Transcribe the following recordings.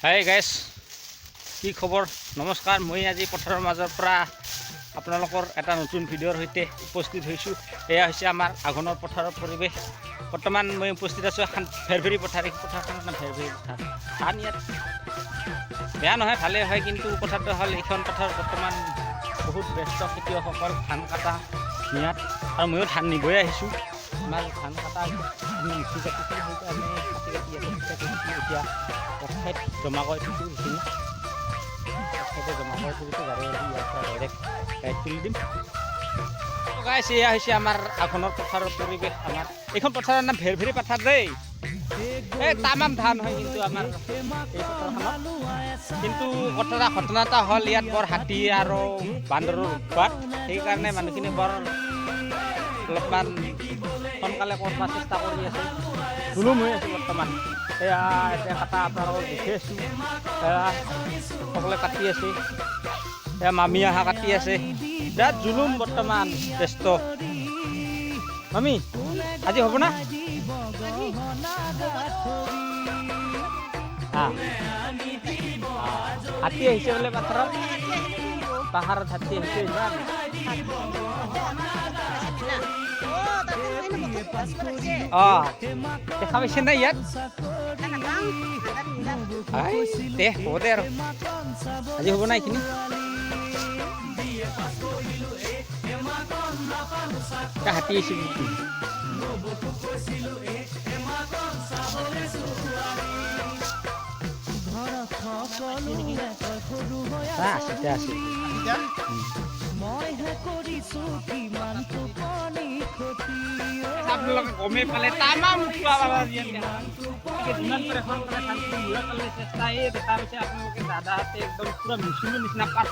Hi guys, কি খবৰ? নমস্কাৰ। মই আজি পথাৰৰ মাজৰ পৰা আপোনালোকৰ এটা নতুন ভিডিঅ'ৰ সৈতে উপস্থিত হৈছোঁ। এয়া হৈছে আমাৰ আঘোণৰ পথাৰৰ পৰিৱেশ। বৰ্তমান মই উপস্থিত আছোঁ এখন ভেৰভেৰি পথাৰ। এই পথাৰখন ভেৰভেৰি পথাৰ। ধান ইয়াত বেয়া নহয়, ভালেই হয়, কিন্তু কথাটো হ'ল এইখন পথাৰ বৰ্তমান বহুত ব্যস্ত খেতিয়কসকল ধান কটা নিয়াত, আৰু ময়ো ধান নিবই আহিছোঁ। আমাৰ ধান কটা আমি মুঠি কাটিছোঁ, হয়তো আমি কাটি এতিয়া ঠাইত জমা কৰি থৈছোঁ। সেইখিনি ঠাইতে জমা কৰি থৈছোঁ, গাড়ী আহি ইয়াৰ পৰা ডাইৰেক্ট গাড়ীত তুলি দিম। গাইছ, এয়া হৈছে আমাৰ আঘোণৰ পথাৰৰ পৰিৱেশ। আমাৰ এইখন পথাৰৰ নাম ভেৰভেৰি পথাৰ দেই। এই তামাম ধান হয় কিন্তু আমাৰ এই পথাৰখনত। কিন্তু ঘটনা এটা হ'ল, ইয়াত বৰ হাতী আৰু বান্দৰৰ উৎপাত। সেইকাৰণে মানুহখিনি বৰ অলপমান সোনকালে কৰিব চেষ্টা কৰি আছে। জুলুম হৈ আছে বৰ্তমান। এয়া এতিয়া কটা আপোনালোকক দেখি আছোঁ। সকলোৱে কাটি আছে। এয়া মামী অহা কাটি আছে। বিৰাট জুলুম বৰ্তমান, ব্যস্ত। মামী, আজি হ'ব না? হাতী আহিছে বোলে পথাৰত। পাহাৰত হাতী আহিছে। দেখা পাইছে নাই ইয়াত? দে হ'ব দে, আৰু আজি হ'ব না এইখিনি? হাতী আহিছে আপোনালোকে গমেই পালে, তামাম আপোনালোকে দাদাহঁতে একদম পুৰা মেচিনৰ নিচিনা পাৰ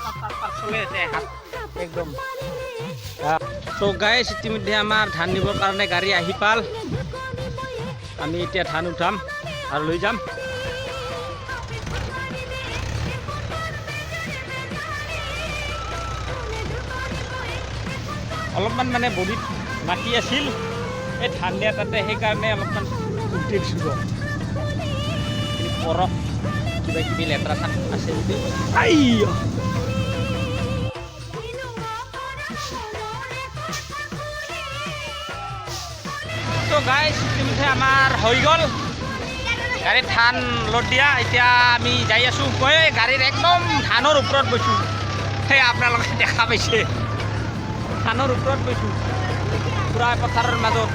চলাই আছে একদম। তো গাইছ, ইতিমধ্যে আমাৰ ধান নিবৰ কাৰণে গাড়ী আহি পাল। আমি এতিয়া ধান উঠাম আৰু লৈ যাম। অলপমান মানে বডিত মাটি আছিল এই ধান দিয়া তাতে, সেইকাৰণে অলপমান উঠি দিছোঁ। পৰক কিবা কিবি লেতেৰা চাক আছে যদি। তো গাইছ, ইতিমধ্যে আমাৰ হৈ গ'ল গাড়ীত ধান লোড দিয়া। এতিয়া আমি যাই আছোঁ। মই গাড়ীৰ একদম ধানৰ ওপৰত বৈছোঁ। সেই আপোনালোকে দেখা পাইছে, ধানৰ ওপৰত বৈছোঁ পুৰা পথাৰৰ মাজত।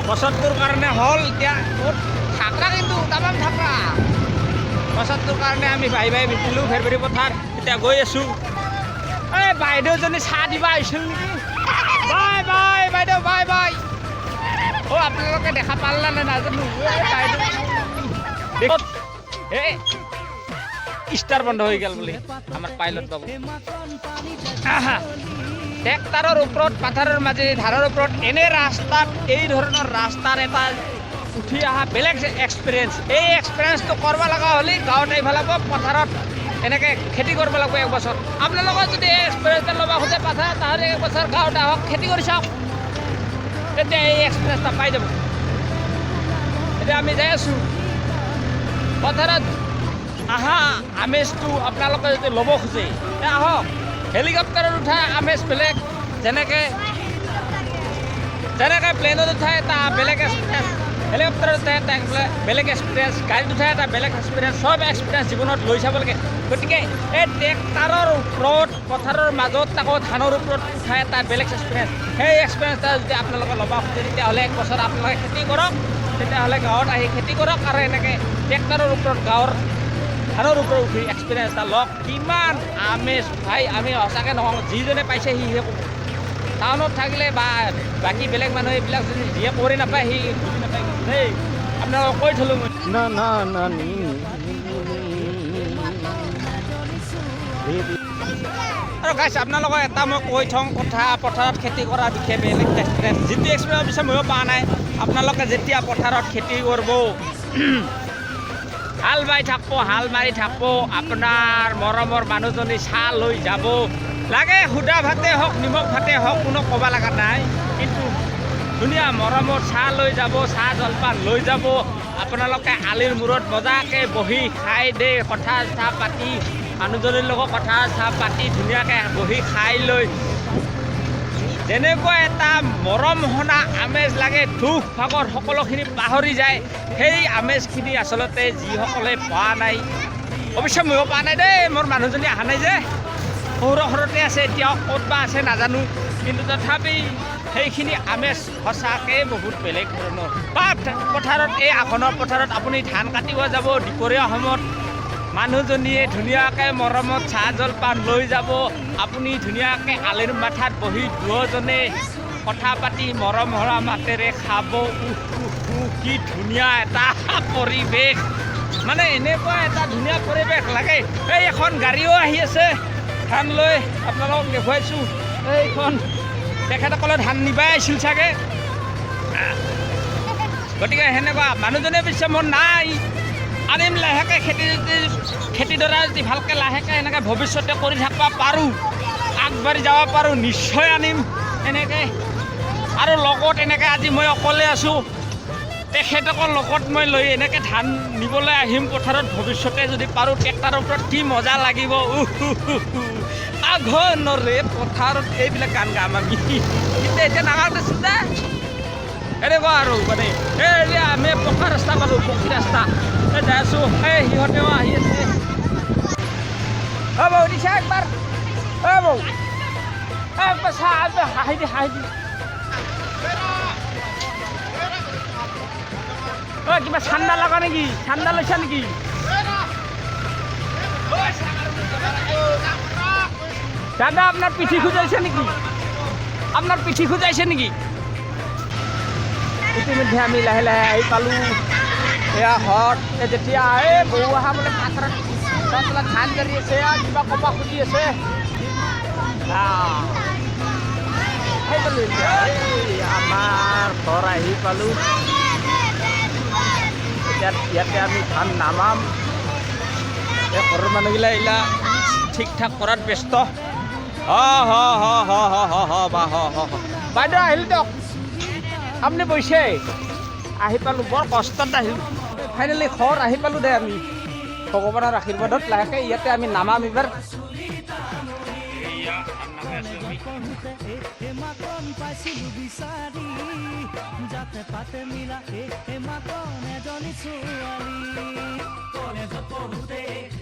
বছৰটোৰ কাৰণে হ'ল এতিয়া বহুত থাকৰা, কিন্তু তামাম থাকৰা। বছৰটোৰ কাৰণে আমি বাই বিকিলোঁ ভেৰভেৰি পথাৰ। এতিয়া গৈ আছোঁ। এই বাইদেউজনী চাহ দিবা আহিছিল নেকি? বাই বাই বাইদেউ, বাই বাই। আপোনালোকে দেখা পালা নে নাজানো। এই ষ্টাৰ বন্ধ হৈ গ'ল বুলি আমাৰ পাইলট বাবু। ট্ৰেক্টৰৰ ওপৰত, পাথাৰৰ মাজেদি ধাৰৰ ওপৰত এনে ৰাস্তাত, এই ধৰণৰ ৰাস্তাৰ এটা উঠি অহা বেলেগ এক্সপিৰিয়েঞ্চ। এই এক্সপিৰিয়েঞ্চটো কৰিব লগা হ'লে গাঁৱত আহিব লাগিব, পথাৰত এনেকৈ খেতি কৰিব লাগিব এক বছৰ। আপোনালোকৰ যদি এই এক্সপিৰিয়েঞ্চটো ল'ব খোজে পাথাৰ, তাহলে এক বছৰ গাঁৱত আহক, খেতি কৰি চাওক, তেতিয়া এই এক্সপিৰিয়েঞ্চটা পাই যাব। এতিয়া আমি যাই আছোঁ পথাৰত। আহা আমেজটো আপোনালোকে যদি ল'ব খোজে আহক। হেলিকপ্টাৰত উঠা আমেজ বেলেগ, যেনেকৈ প্লেনত উঠাই এটা বেলেগ এক্সপিৰিয়েঞ্চ, হেলিকপ্টাৰত উঠাই এটা বেলেগ এক্সপিৰিয়েঞ্চ, গাড়ীত উঠাই এটা বেলেগ এক্সপিৰিয়েঞ্চ। চব এক্সপিৰিয়েঞ্চ জীৱনত লৈ চাব লাগে। গতিকে এই ট্ৰেক্টৰৰ ওপৰত, পথাৰৰ মাজত, আকৌ ধানৰ ওপৰত উঠাই এটা বেলেগ এক্সপিৰিয়েঞ্চ। সেই এক্সপিৰিয়েঞ্চটা যদি আপোনালোকে ল'ব খোজে, তেতিয়াহ'লে এক বছৰ আপোনালোকে খেতি কৰক। তেতিয়াহ'লে গাঁৱত আহি খেতি কৰক, আৰু এনেকৈ ট্ৰেক্টৰৰ ওপৰত গাঁৱৰ ধানৰ ওপৰত উঠি এক্সপিৰিয়েঞ্চ এটা লওক। কিমান আমেজ ভাই, আমি সঁচাকৈ নকওঁ, যিজনে পাইছে সিহে ক'ব। টাউনত থাকিলে বা বাকী বেলেগ মানুহ এইবিলাক যদি যিয়ে কৰি নাপায়, সি বুজি নাপায় দেই। আপোনালোকক কৈ থ'লোঁ মই। আৰু গাইছ, আপোনালোকক এটা মই কৈ থওঁ কথা, পথাৰত খেতি কৰাৰ বিষয়ে বেলেগ এক্সপিৰিয়েঞ্চ, যিটো এক্সপিৰিয়েঞ্চ পিছত ময়ো পোৱা নাই। আপোনালোকে যেতিয়া পথাৰত খেতি কৰিব, হাল বাই থাকিব, হাল মাৰি থাকিব, আপোনাৰ মৰমৰ মানুহজনী চাহ লৈ যাব লাগে। সুদা ভাতে হওক, নিমখ ভাতে হওক, কোনো ক'ব লগা নাই। কিন্তু ধুনীয়া মৰমত চাহ লৈ যাব, চাহ জলপান লৈ যাব। আপোনালোকে আলিৰ মূৰত মজাকৈ বহি খাই দে, কথা চথা পাতি মানুহজনীৰ লগত কথা চথা পাতি ধুনীয়াকৈ বহি খাই লৈ যেনেকুৱা এটা মৰম হনা আমেজ লাগে, দুখ ভাগৰ সকলোখিনি পাহৰি যায়। সেই আমেজখিনি আচলতে যিসকলে পোৱা নাই, অৱশ্যে ময়ো পোৱা নাই দেই, মোৰ মানুহজনী অহা নাই যে, সৌৰঘৰতে আছে, এতিয়াও ক'ত বা আছে নাজানো, কিন্তু তথাপি সেইখিনি আমেজ সঁচাকৈ বহুত বেলেগ ধৰণৰ। বা পথাৰত, এই আঘোণৰ পথাৰত আপুনি ধান কাটিব যাব দুপৰীয়া সময়ত, মানুহজনীয়ে ধুনীয়াকৈ মৰমত চাহ জলপান লৈ যাব, আপুনি ধুনীয়াকৈ আলিৰ মাথাত বহি দুয়োজনে কথা পাতি মৰম হৰা মাতেৰে খাব। কি ধুনীয়া এটা পৰিৱেশ, মানে এনেকুৱা এটা ধুনীয়া পৰিৱেশ লাগে। এই এখন গাড়ীও আহি আছে ধান লৈ, আপোনালোকক দেখুৱাইছোঁ। এইখন তেখেতসকলে ধান নিবাই আহিছিল চাগে, গতিকে সেনেকুৱা মানুহজনে পিছে মোৰ নাই, আনিম লাহেকৈ খেতিডৰা যদি ভালকৈ লাহেকৈ এনেকৈ ভৱিষ্যতে কৰি থাকিব পাৰোঁ, আগবাঢ়ি যাব পাৰোঁ, নিশ্চয় আনিম এনেকৈ। আৰু লগত এনেকৈ আজি মই অকলে আছোঁ, তেখেতকৰ লগত মই লৈ এনেকৈ ধান নিবলৈ আহিম পথাৰত, ভৱিষ্যতে যদি পাৰোঁ ট্ৰেক্টৰৰ ওপৰত কি মজা লাগিব। আঘোণৰে পথাৰত এইবিলাক গান গাম আমি, কিন্তু এতিয়া নাগাওঁ দেচোন যে এনেকুৱা আৰু মানে। এই আমি পকা ৰাস্তা পালোঁ, পকী ৰাস্তা যাই আছোঁ, এই সিহঁতেও আহি আছে। বৌ দিছা একবাৰ, বৌ একবাৰ চাহ হাঁহি দি কিবা ঠাণ্ডা লগা নেকি, ঠাণ্ডা লৈছা নেকি? দাদা আপনার পিঠি খুঁজাইছে নেকি, আপনার পিঠি খুঁজাইছে নেকি? ইতিমধ্যে আমি লাহে লাহে আহি পালোঁ। এয়া হত যেতিয়া এই বৌ অহা বোলে পথাৰত ধান জাৰি আছে, কিবা ক'ব খুজি আছে। আহি পালোঁ, আমাৰ ঘৰ আহি পালোঁ। ইয়াতে আমি ধান নামাম, এই ঘৰৰ মানুহগিলা এইলা ঠিক ঠাক কৰাত ব্যস্ত। বাইদেউ আহিল দিয়ক, আপুনি বহিছে, আহি পালোঁ, বৰ কষ্টত আহিলোঁ। ফাইনেলি ঘৰ আহি পালোঁ দে আমি, ভগৱানৰ আশীৰ্বাদত লাহেকৈ ইয়াতে আমি নামাম এইবাৰ। যাতে পাতে মিলা